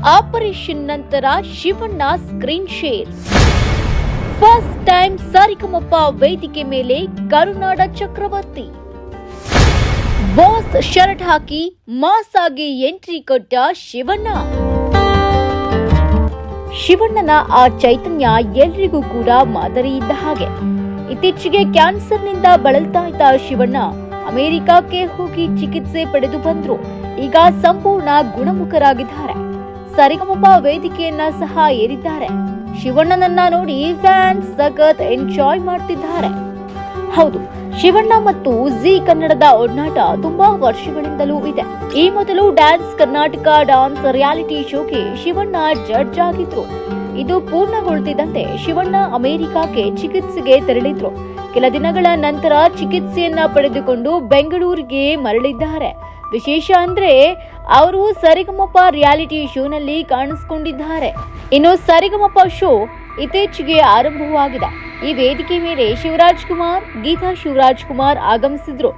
Operation ನಂತರ Shivanna screen share. First time Saregamapa ವೇದಿಕೆ ಮೇಲೆ ಕರುನಾಡ ಚಕ್ರವರ್ತಿ. ಬಾಸ್ ಶರ್ಟ್ ಹಾಕಿ ಮಾಸ್ ಆಗಿ ಎಂಟ್ರಿ ಕೊಟ್ಟ ಶಿವಣ್ಣ. ಶಿವಣ್ಣನ ಆ ಚೈತನ್ಯ ಎಲ್ರಿಗೂ ಕೂಡ ಮಾದರಿ ಇದ್ದ ಹಾಗೆ. ಇತ್ತೀಚೆಗೆ ಕ್ಯಾನ್ಸರ್ನಿಂದ ಬಳಲ್ತಾ ಇದ್ದ ಶಿವಣ್ಣ ಅಮೆರಿಕಕ್ಕೆ ಹೋಗಿ ಚಿಕಿತ್ಸೆ ಪಡೆದು ಬಂದ್ರು. ಈಗ ಸಂಪೂರ್ಣ ಗುಣಮುಖರಾಗಿದ್ದಾರೆ. ಸರಿಗಮಪ ವೇದಿಕೆಯನ್ನ ಸಹ ಏರಿದ್ದಾರೆ. ಶಿವಣ್ಣನನ್ನ ನೋಡಿ ಫ್ಯಾನ್ಸ್ ಸಖತ್ ಎಂಜಾಯ್ ಮಾಡ್ತಿದ್ದಾರೆ. ಹೌದು, ಶಿವಣ್ಣ ಮತ್ತು ಜಿ ಕನ್ನಡದ ಒಡನಾಟ ತುಂಬಾ ವರ್ಷಗಳಿಂದಲೂ ಇದೆ. ಈ ಮೊದಲು ಡ್ಯಾನ್ಸ್ ಕರ್ನಾಟಕ ಡಾನ್ಸ್ ರಿಯಾಲಿಟಿ ಶೋಗೆ ಶಿವಣ್ಣ ಜಡ್ಜ್ ಆಗಿದ್ರು. ಇದು ಪೂರ್ಣಗೊಳ್ತಿದ್ದಂತೆ ಶಿವಣ್ಣ ಅಮೆರಿಕಕ್ಕೆ ಚಿಕಿತ್ಸೆಗೆ ತೆರಳಿದ್ರು. ಕೆಲ ದಿನಗಳ ನಂತರ ಚಿಕಿತ್ಸೆಯನ್ನ ಪಡೆದುಕೊಂಡು ಬೆಂಗಳೂರಿಗೆ ಮರಳಿದ್ದಾರೆ. ವಿಶೇಷ ಅಂದ್ರೆ ಅವರು ಸರಿಗಮಪ ರಿಯಾಲಿಟಿ ಶೋನಲ್ಲಿ ಕಾಣಿಸಿಕೊಂಡಿದ್ದಾರೆ. ಇನ್ನು ಸರಿಗಮಪ ಶೋ ಇತ್ತೀಚೆಗೆ ಆರಂಭವಾಗಿದೆ. ಈ ವೇದಿಕೆ ಮೇಲೆ ಶಿವರಾಜ್ ಕುಮಾರ್, ಗೀತಾ ಶಿವರಾಜ್ ಕುಮಾರ್ ಆಗಮಿಸಿದ್ರು.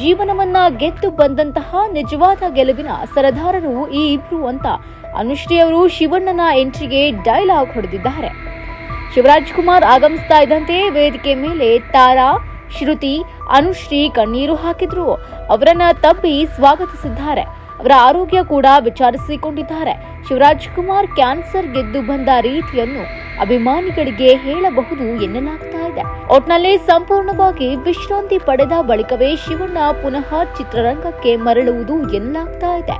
ಜೀವನವನ್ನ ಗೆದ್ದು ಬಂದಂತಹ ನಿಜವಾದ ಗೆಲುವಿನ ಸರದಾರರು ಈ ಇಬ್ರು ಅಂತ ಅನುಶ್ರೀ ಅವರು ಶಿವಣ್ಣನ ಎಂಟ್ರಿಗೆ ಡೈಲಾಗ್ ಹೊಡೆದಿದ್ದಾರೆ. ಶಿವರಾಜ್ ಕುಮಾರ್ ಆಗಮಿಸ್ತಾ ಇದ್ದಂತೆ ವೇದಿಕೆ ಮೇಲೆ ತಾರಾ, ಶ್ರುತಿ, ಅನುಶ್ರೀ ಕಣ್ಣೀರು ಹಾಕಿದ್ರು. ಅವರನ್ನ ತಬ್ಬಿ ಸ್ವಾಗತಿಸಿದ್ದಾರೆ. ಅವರ ಆರೋಗ್ಯ ಕೂಡ ವಿಚಾರಿಸಿಕೊಂಡಿದ್ದಾರೆ. ಶಿವರಾಜ್ ಕುಮಾರ್ ಕ್ಯಾನ್ಸರ್ ಗೆದ್ದು ಬಂದ ರೀತಿಯನ್ನು ಅಭಿಮಾನಿಗಳಿಗೆ ಹೇಳಬಹುದು ಎನ್ನಲಾಗ್ತಾ ಇದೆ. ಒಟ್ನಲ್ಲಿ ಸಂಪೂರ್ಣವಾಗಿ ವಿಶ್ರಾಂತಿ ಪಡೆದ ಬಳಿಕವೇ ಶಿವಣ್ಣ ಪುನಃ ಚಿತ್ರರಂಗಕ್ಕೆ ಮರಳುವುದು ಎನ್ನಲಾಗ್ತಾ ಇದೆ.